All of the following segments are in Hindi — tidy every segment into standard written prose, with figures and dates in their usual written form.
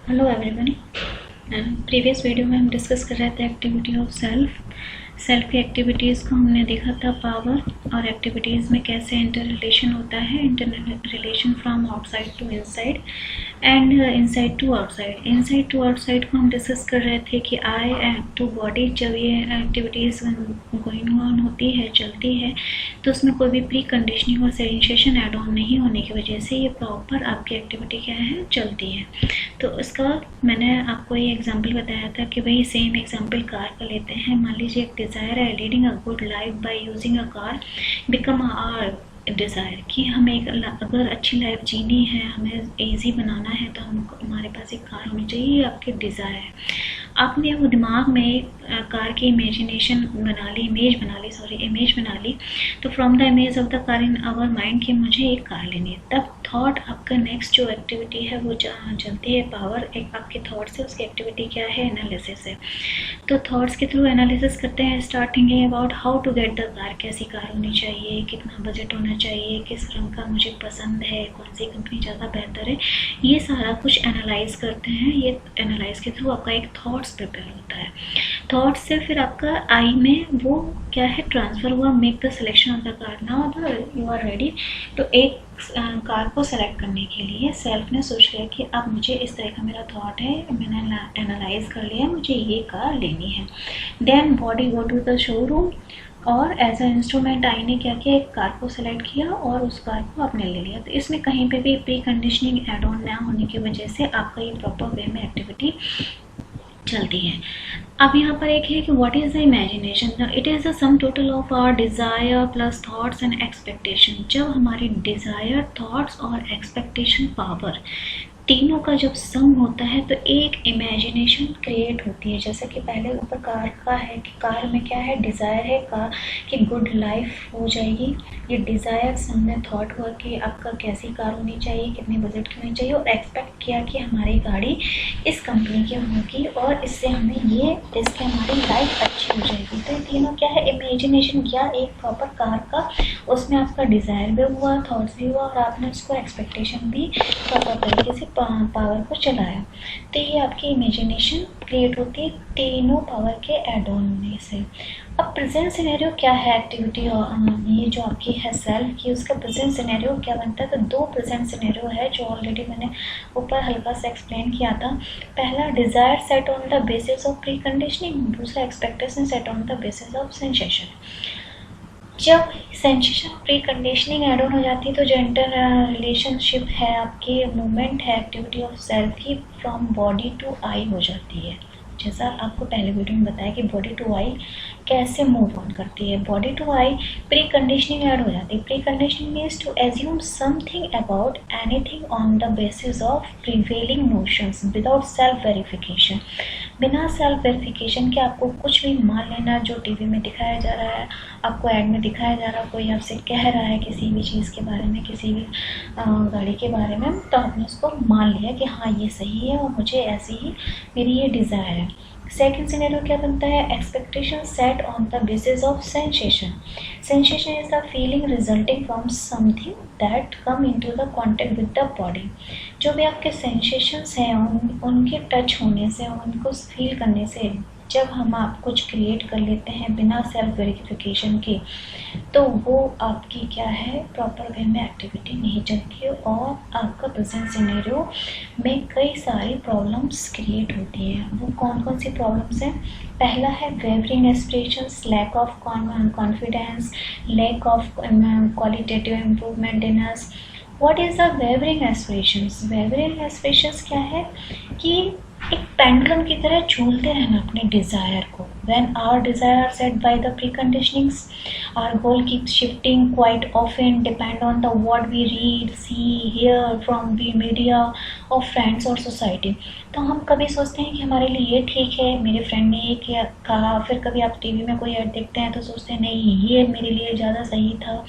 Hello everyone. प्रीवियस वीडियो में हम डिस्कस कर रहे थे एक्टिविटी ऑफ सेल्फ की एक्टिविटीज़ को हमने देखा था पावर और एक्टिविटीज़ में कैसे इंटर रिलेशन होता है, inter relation from outside to inside and inside to outside को हम डिस्कस कर रहे थे कि आई एंड टू बॉडी जब ये एक्टिविटीज़ गोइंग ऑन होती है, चलती है, तो उसमें कोई भी प्री कंडीशनिंग और सेंसेशन ऐड ऑन नहीं होने की वजह से ये प्रॉपर आपकी एक्टिविटी क्या है, चलती है। तो इसका मैंने आपको ये एग्जांपल बताया था कि भाई सेम एग्जांपल कार का लेते हैं। मान लीजिए एक डिज़ायर है leading a good life by using a car become our desire कि हमें अगर अच्छी लाइफ जीनी है, हमें इजी बनाना है, तो हमारे पास एक कार होनी चाहिए। ये आपके डिज़ायर है। आपने वो दिमाग में कार की इमेज बना ली। तो from the image of the car in our mind कि मुझे एक कार लेनी है, तब थॉट आपका नेक्स्ट जो एक्टिविटी है वो चलती है। पावर एक आपके थॉट से, उसकी एक्टिविटी क्या है, एनालिसिस है। तो थॉट्स के थ्रू एनालिसिस करते हैं, start thinking about how to get the car, कैसी कार होनी चाहिए, कितना बजट होना चाहिए, किस रंग का मुझे पसंद है, कौन सी कंपनी ज़्यादा बेहतर है, ये सारा कुछ एनालाइज करते हैं। ये एनालाइज के थ्रू आपका एक थॉट्स प्रिपेयर होता है। थॉट्स से फिर आपका आई में वो क्या है, ट्रांसफर हुआ। Make the selection of the car, now you are ready. तो एक कार को सेलेक्ट करने के लिए सेल्फ ने सोच लिया कि अब मुझे इस तरह का मेरा थॉट है, मैंने एनालाइज कर लिया, मुझे ये कार लेनी है। Then body go to the showroom और एज अ इंस्ट्रूमेंट आई ने क्या किया, एक कार को सेलेक्ट किया और उस कार को आपने ले लिया। तो इसमें कहीं पे भी प्री कंडीशनिंग एड ऑन ना होने की वजह से आपका ये प्रॉपर वे में एक्टिविटी चलती है। अब यहाँ पर एक है कि what is the imagination. It is the sum total of our desire plus thoughts and expectation. जब हमारी डिज़ायर, थॉट्स और एक्सपेक्टेशन पावर तीनों का जब सम होता है तो एक इमेजिनेशन क्रिएट होती है। जैसे कि पहले ऊपर कार का है कि कार में क्या है, डिज़ायर है कार कि गुड लाइफ हो जाएगी। ये डिज़ायर हमने थॉट हुआ कि आपका कैसी कार होनी चाहिए, कितने बजट की होनी चाहिए, और एक्सपेक्ट किया कि हमारी गाड़ी इस कंपनी की होगी और इससे हमें ये इससे हमारी लाइफ अच्छी हो जाएगी। तो ये तीनों क्या है, इमेजिनेशन किया एक प्रॉपर कार का। उसमें आपका डिज़ायर भी हुआ, थॉट्स भी हुआ और आपने उसको एक्सपेक्टेशन भी प्रॉपर तरीके से पावर को चलाया। तो ये आपकी इमेजिनेशन क्रिएट होती है तीनों पावर के एड ऑन होने से। अब प्रेजेंट सिनेरियो क्या है, एक्टिविटी ये जो आपकी है सेल्फ की, उसका प्रेजेंट सिनेरियो क्या बनता है। तो दो प्रेजेंट सिनेरियो है जो ऑलरेडी मैंने ऊपर हल्का सा एक्सप्लेन किया था। पहला desire set on the basis of preconditioning, दूसरा expectation set on the basis of sensation. जब sensation preconditioning add on हो जाती है तो जो इंटर रिलेशनशिप है, आपकी मूवमेंट है एक्टिविटी ऑफ सेल्फ की, फ्रॉम बॉडी टू आई हो जाती है। जैसा आपको पहले वीडियो में बताया कि बॉडी टू आई कैसे मूव ऑन करती है। Body to I pre conditioning add हो जाती है। Pre conditioning means to assume something about anything on the basis of prevailing notions without self verification. बिना सेल्फ वेरिफिकेशन के आपको कुछ भी मान लेना जो टीवी में दिखाया जा रहा है, आपको ऐड में दिखाया जा रहा है, कोई आपसे कह रहा है किसी भी चीज़ के बारे में, किसी भी गाड़ी के बारे में, तो आपने उसको मान लिया कि हाँ ये सही है और मुझे ऐसी ही मेरी ये डिज़ायर है। सेकेंड सिनेरियो क्या बनता है, expectation set on the basis of sensation. Sensation is the feeling resulting from something that come into the contact with the body. जो भी आपके सेंसेशंस हैं उनके टच होने से, उनको फील करने से जब हम आप कुछ क्रिएट कर लेते हैं बिना सेल्फ वेरिफिकेशन के, तो वो आपकी क्या है, प्रॉपर वे में एक्टिविटी नहीं चलती और आपका प्रेजेंट सिनेरियो में कई सारी प्रॉब्लम्स क्रिएट होती है। वो कौन कौन सी प्रॉब्लम्स हैं, पहला है wavering aspirations, lack of confidence, lack of qualitative improvement in us. What is the wavering aspirations. Wavering aspirations क्या है कि एक पेंडुलम की तरह झूलते रहना अपने डिज़ायर को। When our desires are set by the preconditionings, our goal keeps shifting quite often, depend on the what we read, see, hear from the media or friends or society. तो हम कभी सोचते हैं कि हमारे लिए ये ठीक है, मेरे फ्रेंड ने ये कहा, फिर कभी आप टीवी में कोई ऐड देखते हैं तो सोचते हैं नहीं ये मेरे लिए ज़्यादा सही था,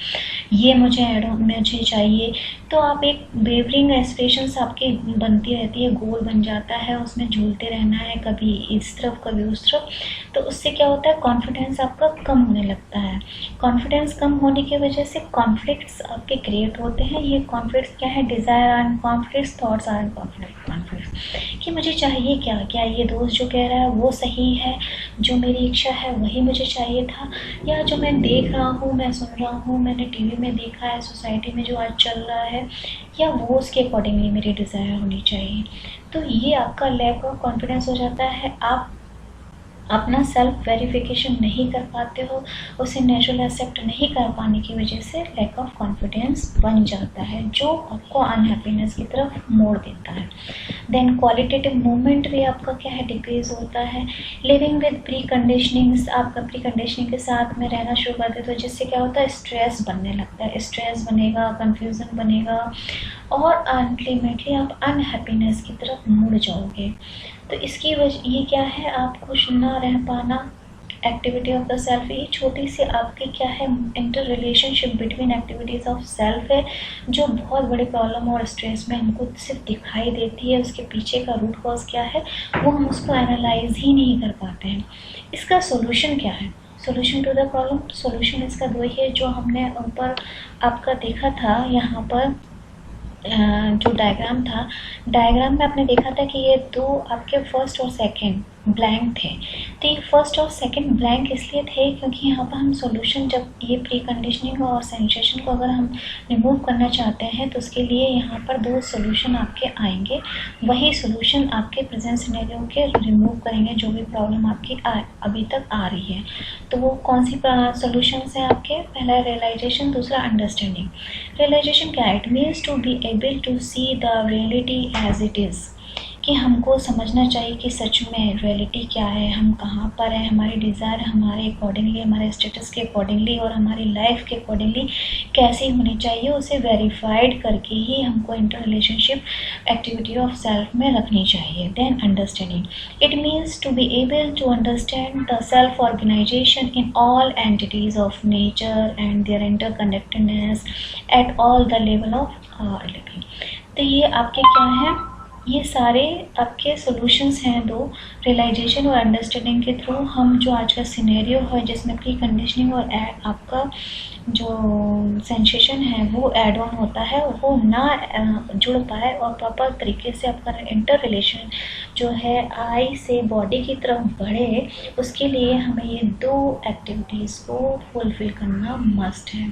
ये मुझे चाहिए। तो आप एक वेवरिंग एस्पिरेशंस आपकी बनती रहती है, गोल बन जाता है, उसमें झूलते रहना है, कभी इस तरफ कभी उस तरफ। तो उससे क्या होता है, कॉन्फिडेंस आपका कम होने लगता है। कॉन्फिडेंस कम होने की वजह से कॉन्फ्लिक्ट्स आपके क्रिएट होते हैं। ये कॉन्फ्लिक्ट्स क्या है, desire and conflicts, thoughts and conflict. Confuse कि मुझे चाहिए क्या, क्या ये दोस्त जो कह रहा है वो सही है, जो मेरी इच्छा है वही मुझे चाहिए था, या जो मैं देख रहा हूँ, मैं सुन रहा हूँ, मैंने टीवी में देखा है, सोसाइटी में जो आज चल रहा है, या वो उसके अकॉर्डिंगली मेरी डिज़ायर होनी चाहिए। तो ये आपका लैक ऑफ कॉन्फिडेंस हो जाता है। आप अपना सेल्फ वेरिफिकेशन नहीं कर पाते हो, उसे नेचुरल एक्सेप्ट नहीं कर पाने की वजह से लैक ऑफ कॉन्फिडेंस बन जाता है, जो आपको अनहैप्पीनेस की तरफ मोड़ देता है। देन क्वालिटेटिव मूवमेंट भी आपका क्या है, डिक्रीज होता है। लिविंग विद प्री कंडीशनिंग्स, आपका प्री कंडीशनिंग के साथ में रहना शुरू कर देते हो, जिससे क्या होता है, स्ट्रेस बनने लगता है, स्ट्रेस बनेगा, कन्फ्यूज़न बनेगा, और अल्टीमेटली आप अनहैप्पीनेस की तरफ मुड़ जाओगे। तो इसकी वजह ये क्या है, आप खुश ना रह पाना, एक्टिविटी ऑफ द सेल्फ, ये छोटी सी आपकी क्या है, inter relationship between activities of self है, जो बहुत बड़ी प्रॉब्लम और स्ट्रेस में हमको सिर्फ दिखाई देती है। उसके पीछे का रूट कॉज क्या है वो हम उसको एनालाइज ही नहीं कर पाते हैं। इसका सोल्यूशन क्या है, solution to the problem, solution इसका दो ही है, जो हमने ऊपर आपका देखा था यहाँ पर जो डायग्राम था, डायग्राम में आपने देखा था कि ये दो आपके फर्स्ट और सेकंड ब्लैंक थे। तो ये फर्स्ट और सेकंड ब्लैंक इसलिए थे क्योंकि यहाँ पर हम सॉल्यूशन, जब ये प्री कंडीशनिंग और सेंसेशन को अगर हम रिमूव करना चाहते हैं तो उसके लिए यहाँ पर दो सॉल्यूशन आपके आएंगे। वही सॉल्यूशन आपके प्रेजेंट सिनेरियो के रिमूव करेंगे जो भी प्रॉब्लम आपकी अभी तक आ रही है। तो वो कौन सी सॉल्यूशंस हैं आपके, पहला रियलाइजेशन, दूसरा अंडरस्टैंडिंग। रियलाइजेशन क्या है, it means to be able to see the reality as it is, कि हमको समझना चाहिए कि सच में रियलिटी क्या है, हम कहाँ पर हैं, हमारी डिज़ायर हमारे अकॉर्डिंगली, हमारे स्टेटस के अकॉर्डिंगली और हमारी लाइफ के अकॉर्डिंगली कैसी होनी चाहिए, उसे वेरीफाइड करके ही हमको inter relationship activity of self में रखनी चाहिए। Then understanding, it means to be able to understand the self organisation in all entities of nature and their interconnectedness at all the level of living. तो ये आपके क्या हैं, ये सारे आपके सॉल्यूशंस हैं दो, रियलाइजेशन और अंडरस्टैंडिंग के थ्रू हम जो आज का सिनेरियो है जिसमें प्री कंडीशनिंग और आपका जो सेंसेशन है वो ऐड ऑन होता है, वो ना जुड़ पाए और प्रॉपर तरीके से आपका इंटर रिलेशन जो है आई से बॉडी की तरफ बढ़े, उसके लिए हमें ये दो एक्टिविटीज़ को फुलफिल करना मस्ट है।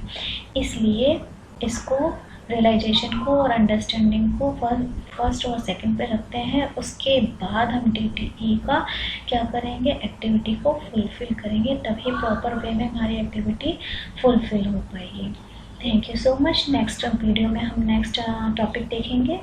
इसलिए इसको रियलाइजेशन को और अंडरस्टैंडिंग को फर्स्ट और सेकंड पे रखते हैं। उसके बाद हम DTE का क्या करेंगे, एक्टिविटी को फुलफ़िल करेंगे, तभी प्रॉपर वे में हमारी एक्टिविटी फुलफ़िल हो पाएगी। Thank you so much. Next video में हम नेक्स्ट टॉपिक देखेंगे।